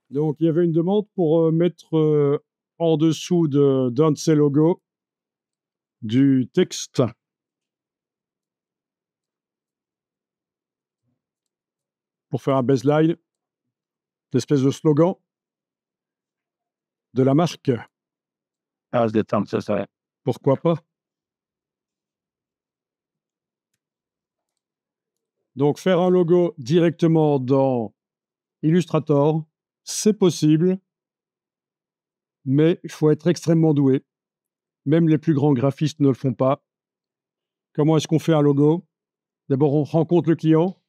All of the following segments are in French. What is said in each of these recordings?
Donc, il y avait une demande pour mettre en dessous d'un de ces logos du texte pour faire un baseline, l'espèce de slogan de la marque. Ah, c'est détente, ça serait. Pourquoi pas? Donc, faire un logo directement dans Illustrator, c'est possible, mais il faut être extrêmement doué. Même les plus grands graphistes ne le font pas. Comment est-ce qu'on fait un logo? D'abord, on rencontre le client,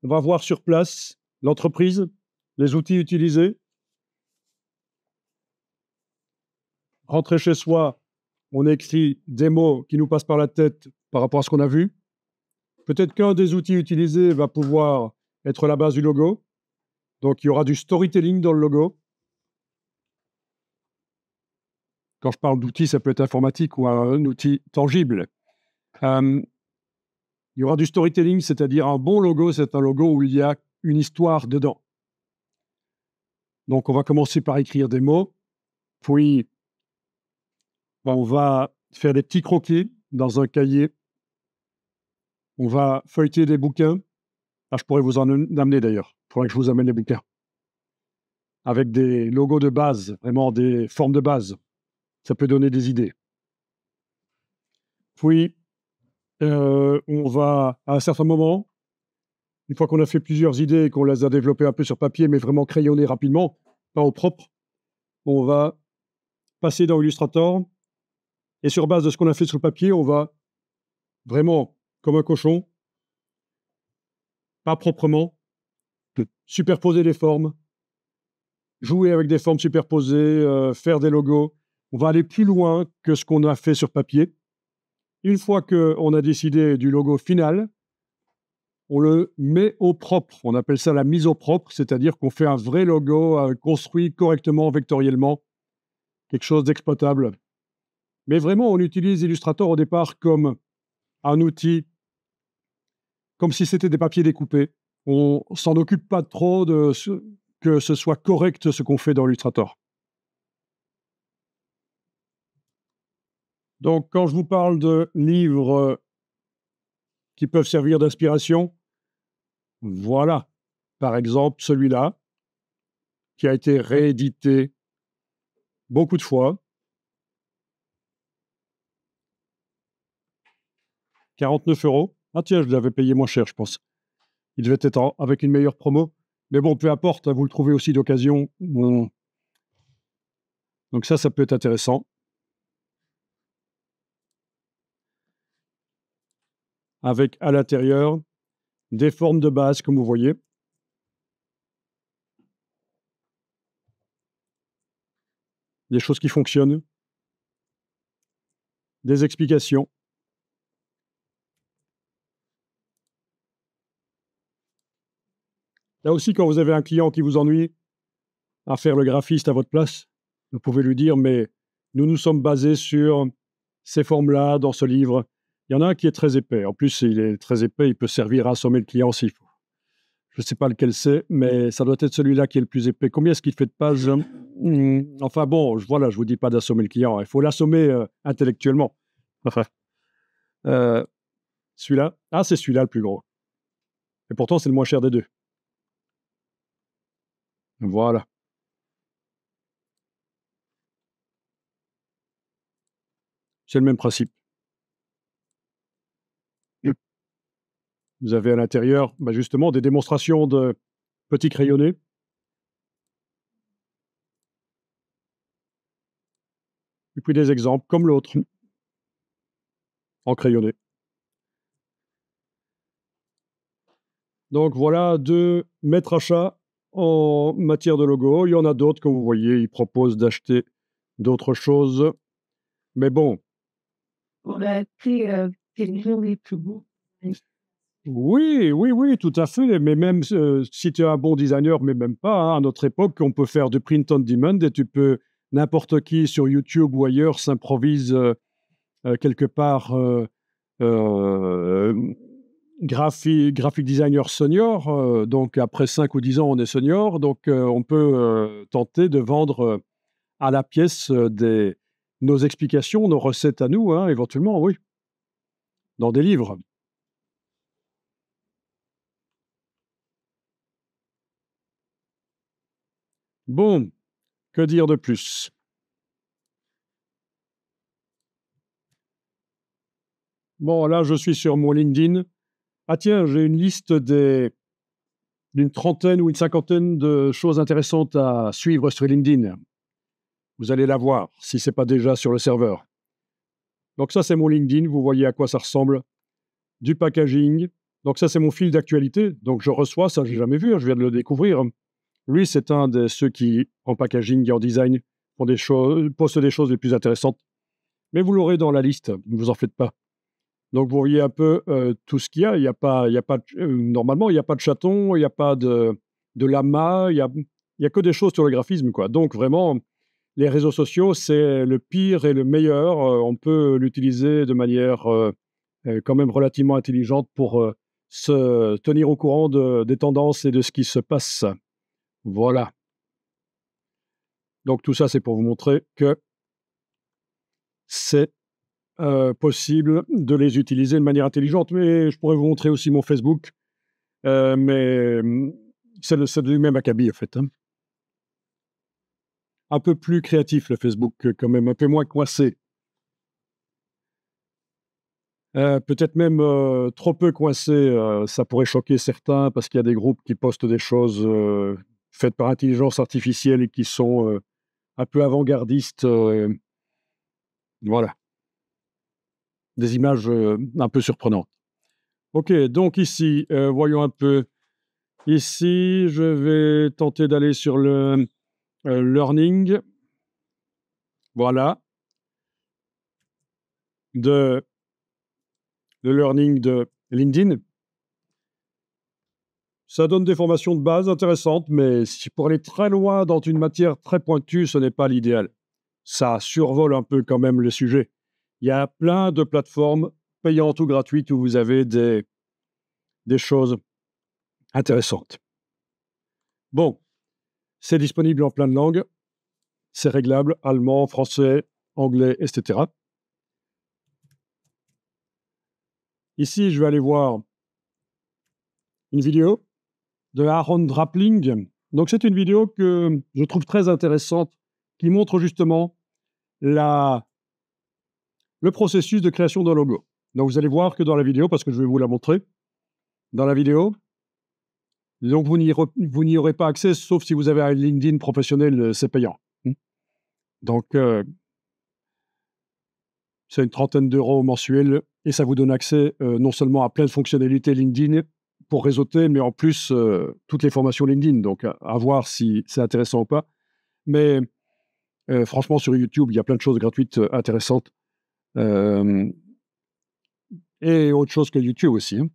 on va voir sur place l'entreprise, les outils utilisés. Rentrer chez soi, on écrit des mots qui nous passent par la tête par rapport à ce qu'on a vu. Peut-être qu'un des outils utilisés va pouvoir être la base du logo. Donc, il y aura du storytelling dans le logo. Quand je parle d'outils, ça peut être informatique ou un outil tangible. Il y aura du storytelling, c'est-à-dire un bon logo, c'est un logo où il y a une histoire dedans. Donc, on va commencer par écrire des mots, puis on va faire des petits croquis dans un cahier. On va feuilleter des bouquins. Ah, je pourrais vous en amener d'ailleurs. Il faudrait que je vous amène les bouquins. Avec des logos de base, vraiment des formes de base. Ça peut donner des idées. Puis, on va, à un certain moment, une fois qu'on a fait plusieurs idées et qu'on les a développées un peu sur papier, mais vraiment crayonnées rapidement, pas au propre, on va passer dans Illustrator. Et sur base de ce qu'on a fait sur le papier, on va vraiment, comme un cochon, pas proprement, superposer les formes, jouer avec des formes superposées, faire des logos. On va aller plus loin que ce qu'on a fait sur papier. Une fois qu'on a décidé du logo final, on le met au propre. On appelle ça la mise au propre, c'est-à-dire qu'on fait un vrai logo construit correctement, vectoriellement, quelque chose d'exploitable. Mais vraiment, on utilise Illustrator au départ comme un outil, comme si c'était des papiers découpés. On s'en occupe pas trop que ce soit correct ce qu'on fait dans Illustrator. Donc, quand je vous parle de livres qui peuvent servir d'inspiration, voilà, par exemple, celui-là, qui a été réédité beaucoup de fois. 49 €. Ah tiens, je l'avais payé moins cher, je pense. Il devait être avec une meilleure promo. Mais bon, peu importe, vous le trouvez aussi d'occasion. Bon. Donc ça peut être intéressant. Avec à l'intérieur des formes de base, comme vous voyez. Des choses qui fonctionnent. Des explications. Là aussi, quand vous avez un client qui vous ennuie à faire le graphiste à votre place, vous pouvez lui dire, mais nous sommes basés sur ces formes-là dans ce livre. Il y en a un qui est très épais. En plus, il est très épais, il peut servir à assommer le client s'il faut. Je ne sais pas lequel c'est, mais ça doit être celui-là qui est le plus épais. Combien est-ce qu'il fait de pages? Enfin bon, voilà, je ne vous dis pas d'assommer le client. Il faut l'assommer intellectuellement. Enfin, celui-là. Ah, c'est celui-là le plus gros. Et pourtant, c'est le moins cher des deux. Voilà. C'est le même principe. Vous avez à l'intérieur, justement, des démonstrations de petits crayonnés. Et puis des exemples, comme l'autre, en crayonné. Donc voilà 2 maîtres achats en matière de logo. Il y en a d'autres, comme vous voyez, ils proposent d'acheter d'autres choses. Mais bon. On a acheté les plus beaux. Oui, oui, oui, tout à fait. Mais même si tu es un bon designer, mais même pas, hein, à notre époque, on peut faire du print on demand et tu peux, n'importe qui sur YouTube ou ailleurs s'improvise quelque part graphic designer senior. Donc, après 5 ou 10 ans, on est senior. Donc, on peut tenter de vendre à la pièce nos explications, nos recettes à nous, hein, éventuellement, oui, dans des livres. Bon, que dire de plus? Bon, là, je suis sur mon LinkedIn. Ah tiens, j'ai une liste d'une trentaine ou une cinquantaine de choses intéressantes à suivre sur LinkedIn. Vous allez la voir, si ce n'est pas déjà sur le serveur. Donc ça, c'est mon LinkedIn. Vous voyez à quoi ça ressemble. Du packaging. Donc ça, c'est mon fil d'actualité. Donc je reçois, ça, je n'ai jamais vu, hein, je viens de le découvrir. Lui, c'est un de ceux qui, en packaging et en design, postent des choses les plus intéressantes. Mais vous l'aurez dans la liste, ne vous en faites pas. Donc, vous voyez un peu tout ce qu'il y a. Normalement, il n'y a pas de chaton, il n'y a pas de lama, il y a que des choses sur le graphisme, quoi. Donc, vraiment, les réseaux sociaux, c'est le pire et le meilleur. On peut l'utiliser de manière quand même relativement intelligente pour se tenir au courant des tendances et de ce qui se passe. Voilà. Donc, tout ça, c'est pour vous montrer que c'est possible de les utiliser de manière intelligente. Mais je pourrais vous montrer aussi mon Facebook. Mais c'est du même acabit, en fait. Hein. Un peu plus créatif, le Facebook, quand même, un peu moins coincé. Peut-être même trop peu coincé, ça pourrait choquer certains, parce qu'il y a des groupes qui postent des choses faites par intelligence artificielle et qui sont un peu avant-gardistes. Voilà. Des images un peu surprenantes. OK, donc ici, voyons un peu. Ici, je vais tenter d'aller sur le learning. Voilà. Le learning de LinkedIn. Ça donne des formations de base intéressantes, mais pour aller très loin dans une matière très pointue, ce n'est pas l'idéal. Ça survole un peu quand même le sujet. Il y a plein de plateformes payantes ou gratuites où vous avez des choses intéressantes. Bon, c'est disponible en plein de langues. C'est réglable, allemand, français, anglais, etc. Ici, je vais aller voir une vidéo de Aaron Drappling. Donc, c'est une vidéo que je trouve très intéressante, qui montre justement le processus de création d'un logo. Donc, vous allez voir que dans la vidéo, parce que je vais vous la montrer, dans la vidéo, donc vous n'y aurez pas accès, sauf si vous avez un LinkedIn professionnel, c'est payant. Donc, c'est une trentaine d'euros mensuels et ça vous donne accès non seulement à plein de fonctionnalités LinkedIn pour réseauter, mais en plus toutes les formations LinkedIn. Donc, à voir si c'est intéressant ou pas. Mais franchement, sur YouTube, il y a plein de choses gratuites intéressantes. Et autre chose que YouTube aussi. Hein.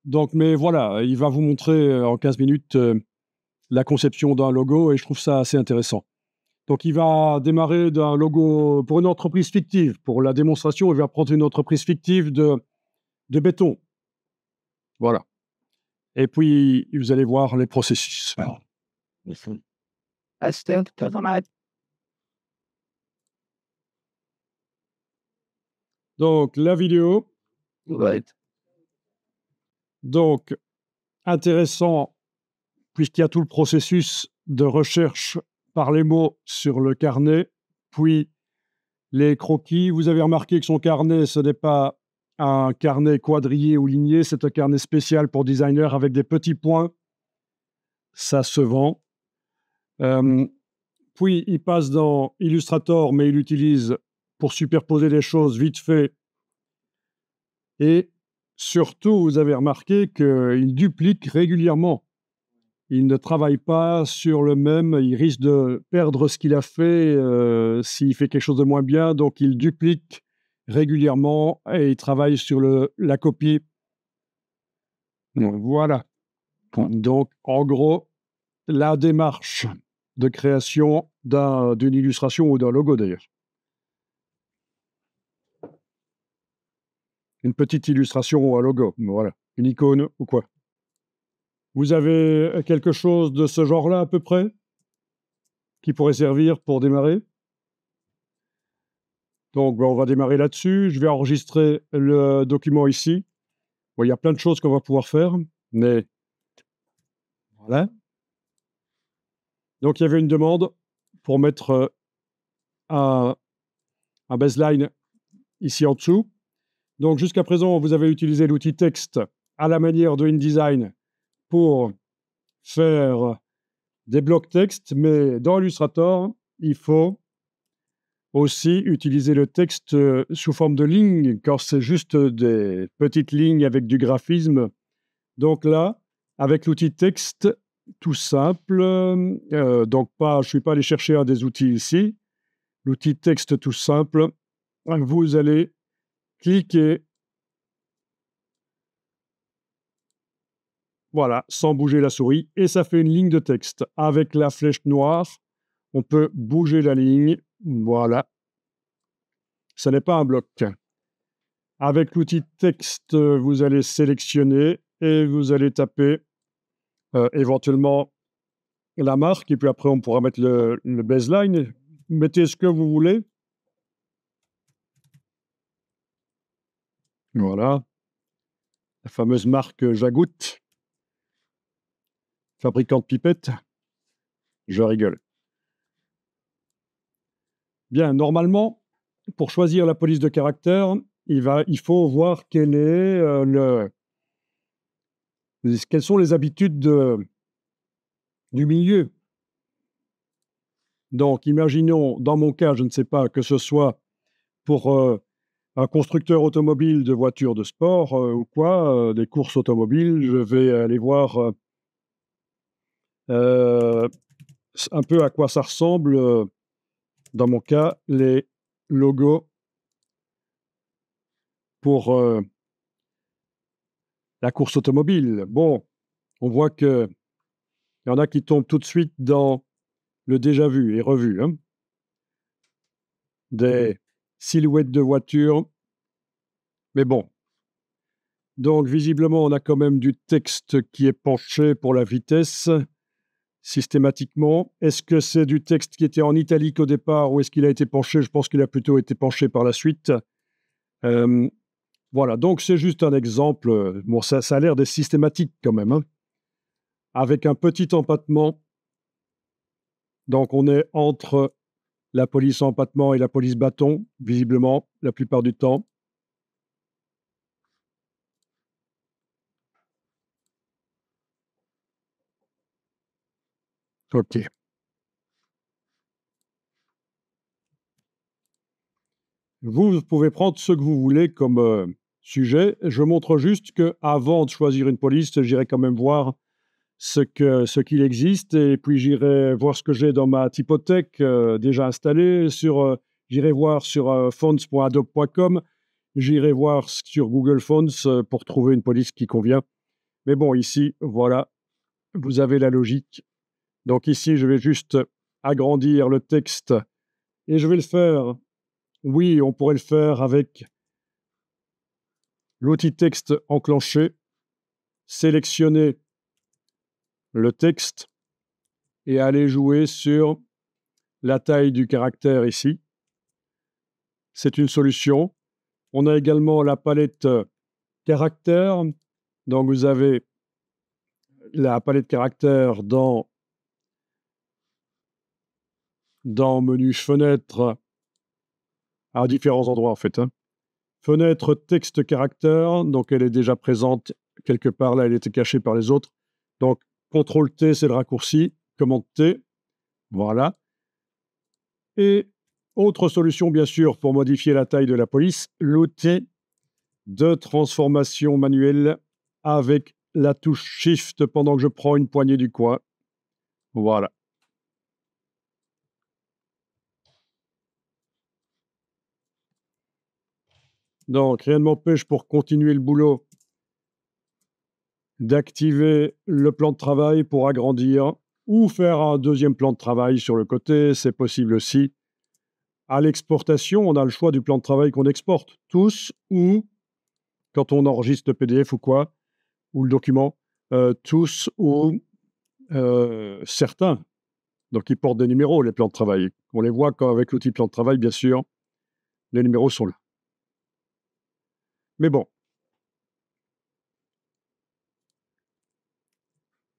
Donc, mais voilà, il va vous montrer en 15 minutes la conception d'un logo et je trouve ça assez intéressant. Donc, il va démarrer d'un logo pour une entreprise fictive. Pour la démonstration, il va prendre une entreprise fictive de béton. Voilà. Et puis, vous allez voir les processus. Donc, la vidéo. Donc, intéressant, puisqu'il y a tout le processus de recherche par les mots sur le carnet, puis les croquis. Vous avez remarqué que son carnet, ce n'est pas un carnet quadrillé ou ligné, c'est un carnet spécial pour designers avec des petits points. Ça se vend. Puis, il passe dans Illustrator, mais il l'utilise pour superposer des choses vite fait. Et surtout, vous avez remarqué qu'il duplique régulièrement. Il ne travaille pas sur le même, il risque de perdre ce qu'il a fait s'il fait quelque chose de moins bien, donc il duplique régulièrement et il travaille sur la copie. Voilà. Donc, en gros, la démarche de création d'une illustration ou d'un logo d'ailleurs. une petite illustration ou un logo, voilà, une icône ou quoi. Vous avez quelque chose de ce genre-là à peu près qui pourrait servir pour démarrer? Donc, on va démarrer là-dessus. Je vais enregistrer le document ici. Bon, il y a plein de choses qu'on va pouvoir faire, mais voilà. Donc, il y avait une demande pour mettre un baseline ici en dessous. Donc, jusqu'à présent, vous avez utilisé l'outil texte à la manière de InDesign pour faire des blocs texte, mais dans Illustrator, il faut aussi utiliser le texte sous forme de lignes, quand c'est juste des petites lignes avec du graphisme. Donc là, avec l'outil texte, tout simple, donc je ne suis pas allé chercher un des outils ici, l'outil texte tout simple, vous allez cliquer, voilà, sans bouger la souris, et ça fait une ligne de texte. Avec la flèche noire, on peut bouger la ligne, voilà. Ce n'est pas un bloc. Avec l'outil texte, vous allez sélectionner et vous allez taper éventuellement la marque, et puis après on pourra mettre le baseline. Mettez ce que vous voulez. Voilà. La fameuse marque Jagout, fabricant de pipettes. Je rigole. Bien, normalement, pour choisir la police de caractère, il faut voir quelles sont les habitudes du milieu. Donc, imaginons, dans mon cas, je ne sais pas, que ce soit pour un constructeur automobile de voitures de sport ou quoi, des courses automobiles, je vais aller voir un peu à quoi ça ressemble, dans mon cas, les logos pour la course automobile. Bon, on voit qu'il y en a qui tombent tout de suite dans le déjà vu et revu. Hein. Des silhouettes de voitures. Mais bon. Donc, visiblement, on a quand même du texte qui est penché pour la vitesse, systématiquement. Est-ce que c'est du texte qui était en italique au départ ou est-ce qu'il a été penché? Je pense qu'il a plutôt été penché par la suite. Voilà, donc c'est juste un exemple. Bon, ça a l'air d'être systématique quand même, hein, avec un petit empattement. Donc, on est entre la police empattement et la police bâton, visiblement, la plupart du temps. OK. Vous pouvez prendre ce que vous voulez comme sujet. Je montre juste qu'avant de choisir une police, j'irai quand même voir ce qu'il existe et puis j'irai voir ce que j'ai dans ma typothèque déjà installée. J'irai voir sur fonts.adobe.com, j'irai voir sur Google Fonts pour trouver une police qui convient. Mais bon, ici, voilà, vous avez la logique. Donc ici, je vais juste agrandir le texte et je vais le faire. Oui, on pourrait le faire avec l'outil texte enclenché, sélectionner le texte et aller jouer sur la taille du caractère ici. C'est une solution. On a également la palette caractère. Donc vous avez la palette caractère dans menu fenêtre à différents endroits en fait. Hein. Fenêtre texte caractère, donc elle est déjà présente quelque part là, elle était cachée par les autres. Donc CTRL T, c'est le raccourci, commande T, voilà. Et autre solution bien sûr pour modifier la taille de la police, l'outil de transformation manuelle avec la touche Shift pendant que je prends une poignée du coin. Voilà. Donc, rien ne m'empêche pour continuer le boulot d'activer le plan de travail pour agrandir ou faire un deuxième plan de travail sur le côté, c'est possible aussi. À l'exportation, on a le choix du plan de travail qu'on exporte, tous ou quand on enregistre le PDF ou quoi, ou le document, tous ou certains, donc ils portent des numéros, les plans de travail. On les voit quand avec l'outil plan de travail, bien sûr, les numéros sont là. Mais bon.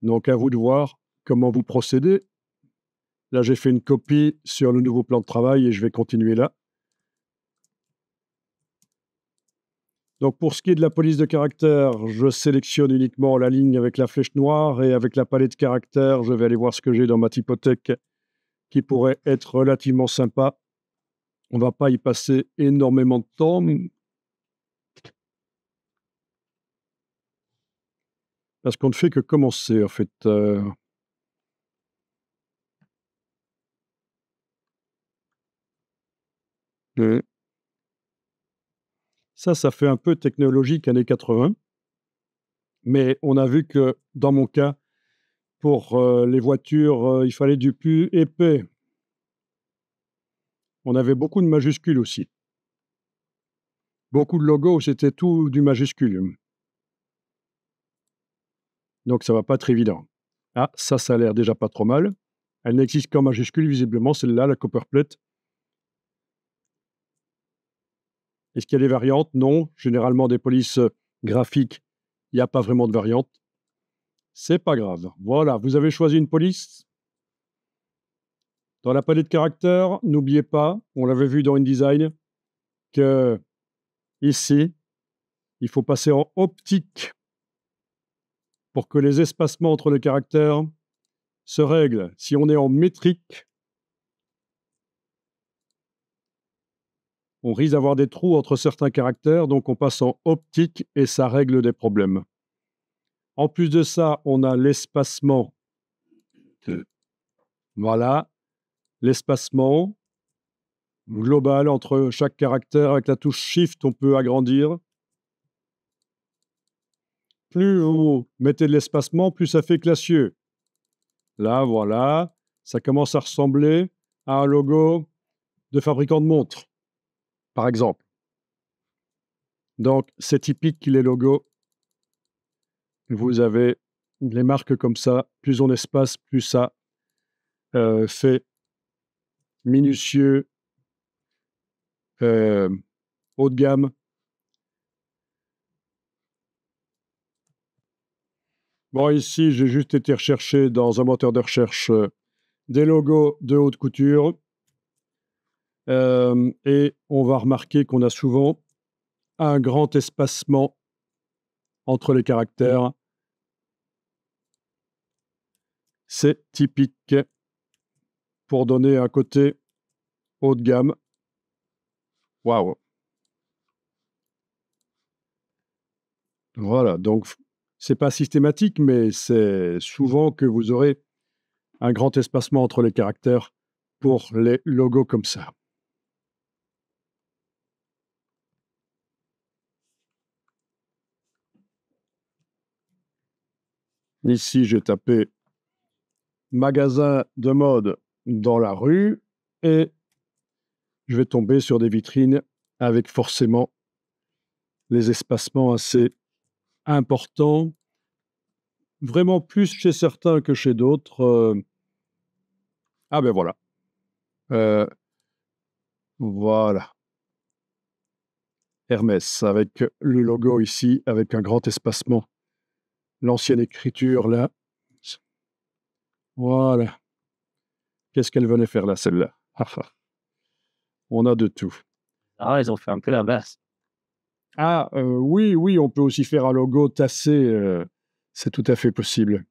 Donc à vous de voir comment vous procédez. Là, j'ai fait une copie sur le nouveau plan de travail et je vais continuer là. Donc pour ce qui est de la police de caractère, je sélectionne uniquement la ligne avec la flèche noire et avec la palette de caractères, je vais aller voir ce que j'ai dans ma typothèque qui pourrait être relativement sympa. On ne va pas y passer énormément de temps parce qu'on ne fait que commencer en fait. Ça fait un peu technologique années 80. Mais on a vu que dans mon cas, pour les voitures, il fallait du plus épais. On avait beaucoup de majuscules aussi. Beaucoup de logos, c'était tout du majuscule. Donc ça va pas être évident. Ah, ça a l'air déjà pas trop mal. Elle n'existe qu'en majuscule, visiblement, celle-là, la copperplate. Est-ce qu'il y a des variantes? Non. Généralement, des polices graphiques, il n'y a pas vraiment de variante. C'est pas grave. Voilà, vous avez choisi une police. Dans la palette de caractères, n'oubliez pas, on l'avait vu dans InDesign, que ici, il faut passer en optique pour que les espacements entre les caractères se règlent. Si on est en métrique, on risque d'avoir des trous entre certains caractères, donc on passe en optique et ça règle des problèmes. En plus de ça, on a l'espacement. Voilà, l'espacement global entre chaque caractère. Avec la touche Shift, on peut agrandir. Plus vous mettez de l'espacement, plus ça fait classieux. Là, voilà, ça commence à ressembler à un logo de fabricant de montres, par exemple. Donc, c'est typique que les logos, vous avez les marques comme ça, plus on espace, plus ça fait minutieux, haut de gamme. Bon, ici, j'ai juste été rechercher dans un moteur de recherche des logos de haute couture. Et on va remarquer qu'on a souvent un grand espacement entre les caractères. C'est typique pour donner un côté haut de gamme. Waouh! Voilà, donc c'est pas systématique, mais c'est souvent que vous aurez un grand espacement entre les caractères pour les logos comme ça. Ici, j'ai tapé magasin de mode dans la rue et je vais tomber sur des vitrines avec forcément les espacements assez importants, vraiment plus chez certains que chez d'autres. Ah ben voilà. Voilà. Hermès, avec le logo ici, avec un grand espacement. L'ancienne écriture là. Voilà. Qu'est-ce qu'elle venait faire là, celle-là? On a de tout. Ah, ils ont fait un peu la basse. Ah, oui, oui, on peut aussi faire un logo tassé, c'est tout à fait possible.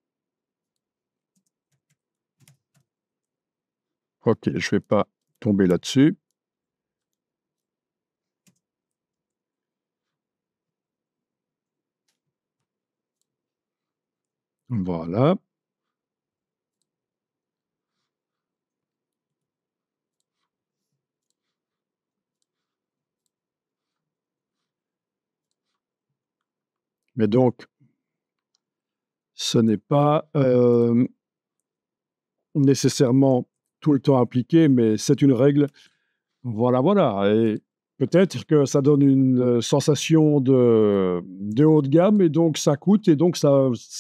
Ok, je ne vais pas tomber là-dessus. Voilà. Mais donc, ce n'est pas nécessairement tout le temps appliqué, mais c'est une règle. Voilà, voilà. Et peut-être que ça donne une sensation de haut de gamme et donc ça coûte et donc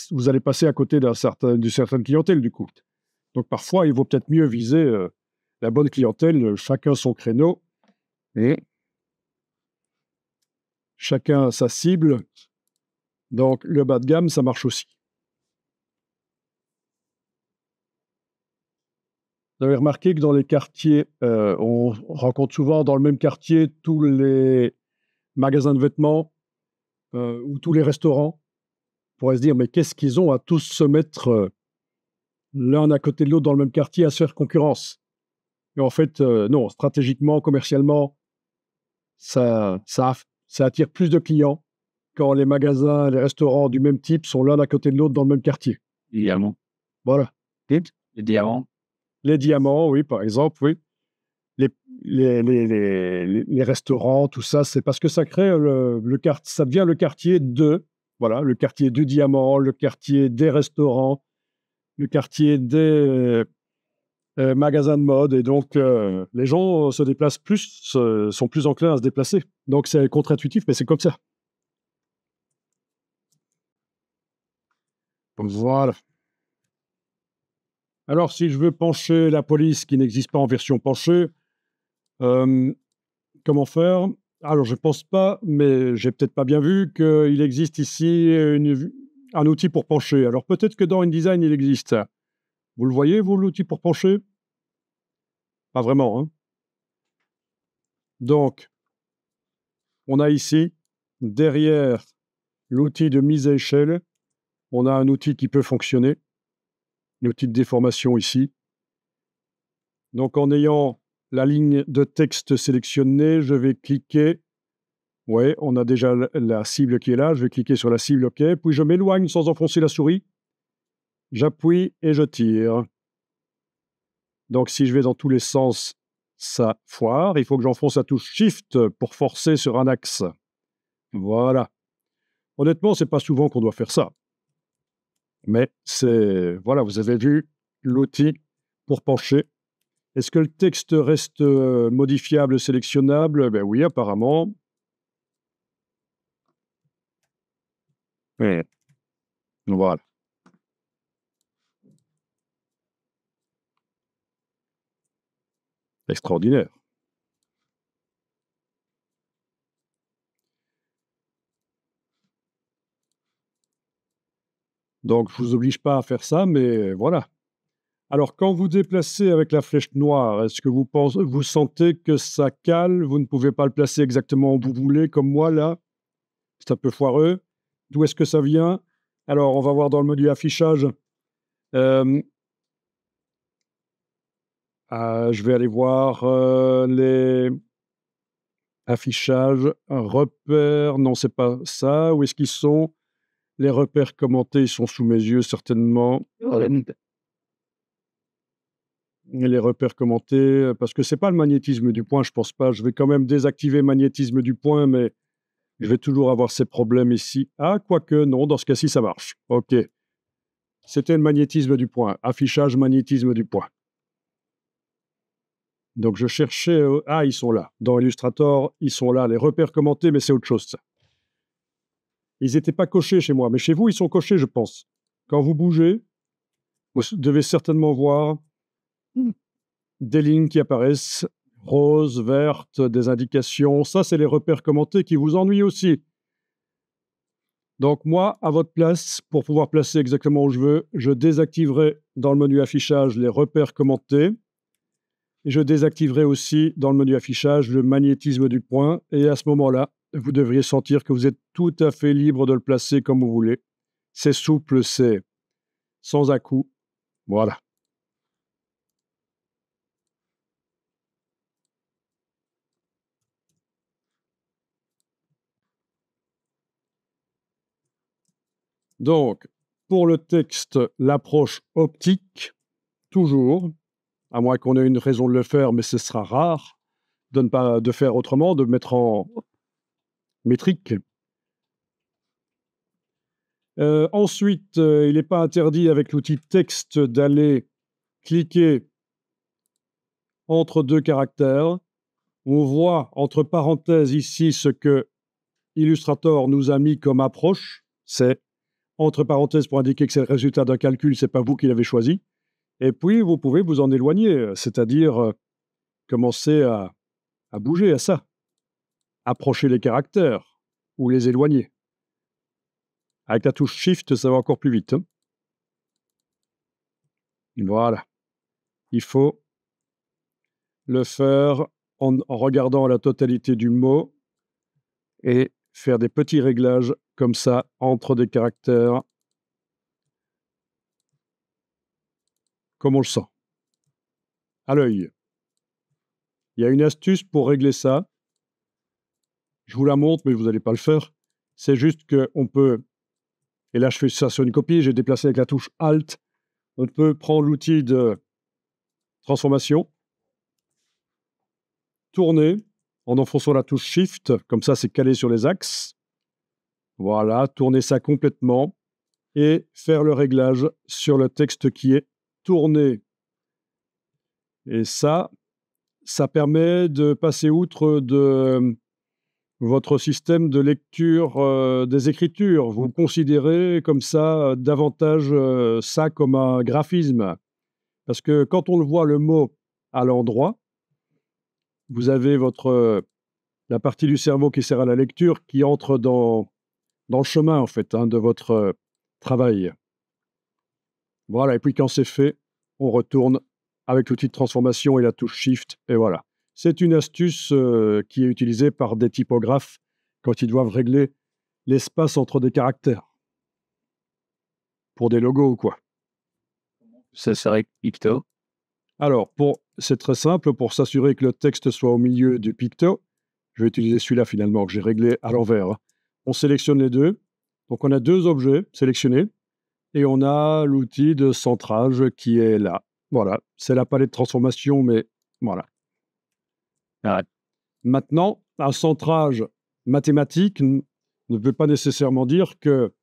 vous allez passer à côté d'une certaine clientèle du coup. Donc parfois, il vaut peut-être mieux viser la bonne clientèle, chacun son créneau et chacun sa cible. Donc le bas de gamme, ça marche aussi. Vous avez remarqué que dans les quartiers, on rencontre souvent dans le même quartier tous les magasins de vêtements ou tous les restaurants. On pourrait se dire, mais qu'est-ce qu'ils ont à tous se mettre l'un à côté de l'autre dans le même quartier à se faire concurrence? Et en fait, non, stratégiquement, commercialement, ça attire plus de clients quand les magasins, les restaurants du même type sont l'un à côté de l'autre dans le même quartier. Diamants. Voilà. Les diamants. Les diamants, oui, par exemple, oui. Les restaurants, tout ça, c'est parce que ça crée ça devient le quartier voilà, le quartier du diamant, le quartier des restaurants, le quartier des magasins de mode. Et donc, les gens se déplacent plus, sont plus enclins à se déplacer. Donc, c'est contre-intuitif, mais c'est comme ça. Voilà. Alors, si je veux pencher la police qui n'existe pas en version penchée, comment faire? Alors, je pense pas, mais j'ai peut-être pas bien vu qu'il existe ici un outil pour pencher. Alors, peut-être que dans InDesign, il existe. Vous le voyez, vous, l'outil pour pencher? Pas vraiment, hein? Donc, on a ici, derrière l'outil de mise à échelle, on a un outil qui peut fonctionner, l'outil de déformation ici. Donc, en ayant la ligne de texte sélectionnée, je vais cliquer. Oui, on a déjà la cible qui est là. Je vais cliquer sur la cible, OK. Puis je m'éloigne sans enfoncer la souris. J'appuie et je tire. Donc, si je vais dans tous les sens, ça foire. Il faut que j'enfonce la touche Shift pour forcer sur un axe. Voilà. Honnêtement, c'est pas souvent qu'on doit faire ça. Mais voilà, vous avez vu l'outil pour pencher. Est-ce que le texte reste modifiable, sélectionnable? Ben oui, apparemment. Ouais. Voilà. Extraordinaire. Donc, je vous oblige pas à faire ça, mais voilà. Alors, quand vous déplacez avec la flèche noire, est-ce que vous sentez que ça cale? Vous ne pouvez pas le placer exactement où vous voulez, comme moi, là? C'est un peu foireux. D'où est-ce que ça vient? Alors, on va voir dans le menu affichage. Je vais aller voir les affichages, repères. Non, c'est pas ça. Où est-ce qu'ils sont? Les repères commentés, ils sont sous mes yeux, certainement. Et les repères commentés, parce que c'est pas le magnétisme du point, je pense pas. Je vais quand même désactiver le magnétisme du point, mais je vais toujours avoir ces problèmes ici. Ah, quoique, non, dans ce cas-ci, ça marche. OK. C'était le magnétisme du point. Affichage magnétisme du point. Donc, je cherchais... ah, ils sont là. Dans Illustrator, ils sont là. Les repères commentés, mais c'est autre chose, ça. Ils n'étaient pas cochés chez moi, mais chez vous, ils sont cochés, je pense. Quand vous bougez, vous devez certainement voir des lignes qui apparaissent, roses, vertes, des indications. Ça, c'est les repères commentés qui vous ennuient aussi. Donc moi, à votre place, pour pouvoir placer exactement où je veux, je désactiverai dans le menu affichage les repères commentés. Et je désactiverai aussi dans le menu affichage le magnétisme du point. Et à ce moment-là, vous devriez sentir que vous êtes tout à fait libre de le placer comme vous voulez. C'est souple, c'est sans à-coups. Voilà. Donc, pour le texte, l'approche optique, toujours, à moins qu'on ait une raison de le faire, mais ce sera rare de faire autrement, de mettre en métrique. Ensuite, il n'est pas interdit avec l'outil texte d'aller cliquer entre deux caractères. On voit entre parenthèses ici ce que Illustrator nous a mis comme approche. C'est entre parenthèses pour indiquer que c'est le résultat d'un calcul, c'est pas vous qui l'avez choisi. Et puis, vous pouvez vous en éloigner, c'est-à-dire commencer à bouger à ça, approcher les caractères ou les éloigner. Avec la touche Shift, ça va encore plus vite. Hein. Voilà. Il faut le faire en regardant la totalité du mot et faire des petits réglages comme ça entre des caractères comme on le sent, à l'œil. Il y a une astuce pour régler ça. Je vous la montre, mais vous n'allez pas le faire. C'est juste qu'on peut, et là je fais ça sur une copie, j'ai déplacé avec la touche Alt, on peut prendre l'outil de transformation, tourner en enfonçant la touche Shift, comme ça c'est calé sur les axes. Voilà, tourner ça complètement et faire le réglage sur le texte qui est tourné. Et ça permet de passer outre de votre système de lecture des écritures. Vous considérez comme ça davantage ça comme un graphisme. Parce que quand on le voit le mot à l'endroit, vous avez la partie du cerveau qui sert à la lecture qui entre dans le chemin, en fait, de votre travail. Voilà, et puis quand c'est fait, on retourne avec l'outil de transformation et la touche Shift, et voilà. C'est une astuce qui est utilisée par des typographes quand ils doivent régler l'espace entre des caractères. Pour des logos ou quoi. Ça serait Picto. Alors, c'est très simple, pour s'assurer que le texte soit au milieu du picto, je vais utiliser celui-là finalement que j'ai réglé à l'envers. Hein. On sélectionne les deux. Donc on a deux objets sélectionnés et on a l'outil de centrage qui est là. Voilà, c'est la palette de transformation, mais voilà. Ouais. Maintenant, un centrage mathématique ne veut pas nécessairement dire que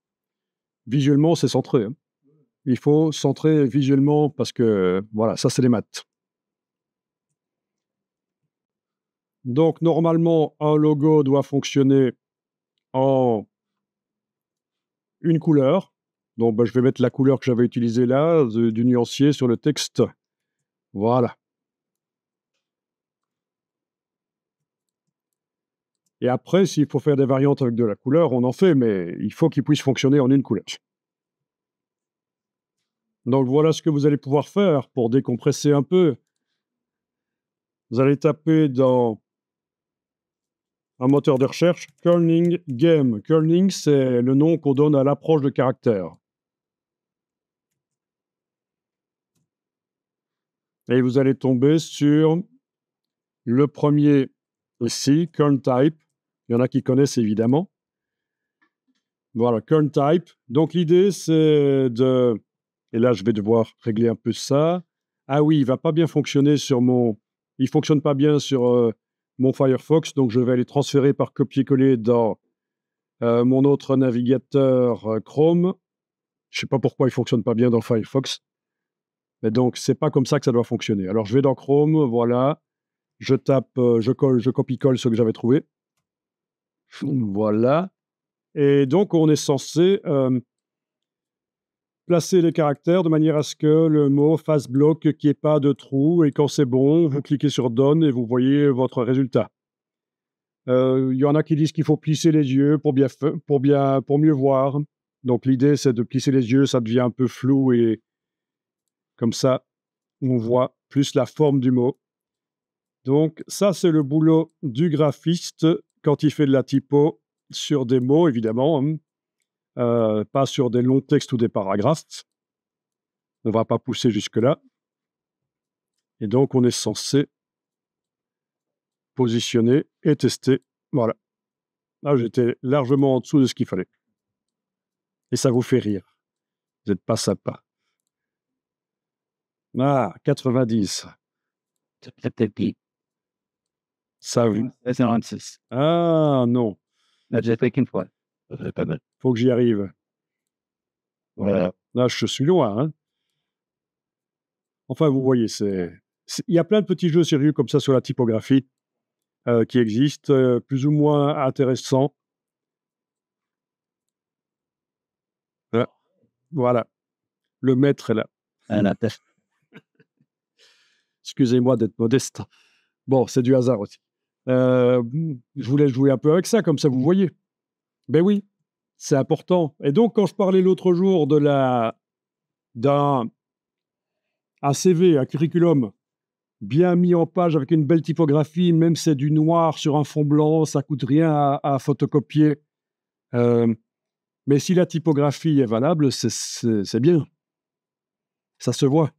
visuellement c'est centré. Hein. Il faut centrer visuellement parce que, voilà, ça c'est les maths. Donc, normalement, un logo doit fonctionner en une couleur. Donc, je vais mettre la couleur que j'avais utilisée là, du nuancier sur le texte. Voilà. Et après, s'il faut faire des variantes avec de la couleur, on en fait, mais il faut qu'il puisse fonctionner en une couleur. Donc, voilà ce que vous allez pouvoir faire pour décompresser un peu. Vous allez taper dans un moteur de recherche, Kerning Game. Kerning, c'est le nom qu'on donne à l'approche de caractères. Et vous allez tomber sur le premier ici, Kern Type. Il y en a qui connaissent évidemment. Voilà, Kern Type. Donc l'idée, c'est de... Et là, je vais devoir régler un peu ça. Ah oui, il ne va pas bien fonctionner sur mon... Il ne fonctionne pas bien sur mon Firefox, donc je vais aller transférer par copier-coller dans mon autre navigateur Chrome. Je ne sais pas pourquoi il ne fonctionne pas bien dans Firefox. Mais donc, ce n'est pas comme ça que ça doit fonctionner. Alors, je vais dans Chrome, voilà. Je tape, je copie-colle ce que j'avais trouvé. Voilà. Et donc, on est censé placer les caractères de manière à ce que le mot fasse bloc, qu'il n'y ait pas de trou. Et quand c'est bon, vous cliquez sur Done et vous voyez votre résultat. Il y en a qui disent qu'il faut plisser les yeux pour mieux voir. Donc, l'idée, c'est de plisser les yeux, ça devient un peu flou et comme ça, on voit plus la forme du mot. Donc, ça, c'est le boulot du graphiste quand il fait de la typo sur des mots, évidemment, pas sur des longs textes ou des paragraphes. On ne va pas pousser jusque-là. Et donc, on est censé positionner et tester. Voilà. Là, j'étais largement en dessous de ce qu'il fallait. Et ça vous fait rire. Vous n'êtes pas sympa. Ah, 90. Ça, oui. 96. Ah, non. Là, j'ai fait qu'une fois. C'est pas mal. Faut que j'y arrive. Voilà. Là, je suis loin. Hein. Enfin, vous voyez, il y a plein de petits jeux sérieux comme ça sur la typographie. qui existent, plus ou moins intéressants. Voilà, le maître est là. La tête. Excusez-moi d'être modeste. Bon, c'est du hasard aussi. Je voulais jouer un peu avec ça, comme ça vous voyez. Ben oui, c'est important. Et donc, quand je parlais l'autre jour d'un CV, un curriculum bien mis en page avec une belle typographie, même si c'est du noir sur un fond blanc, ça coûte rien à photocopier. Mais si la typographie est valable, c'est bien. Ça se voit.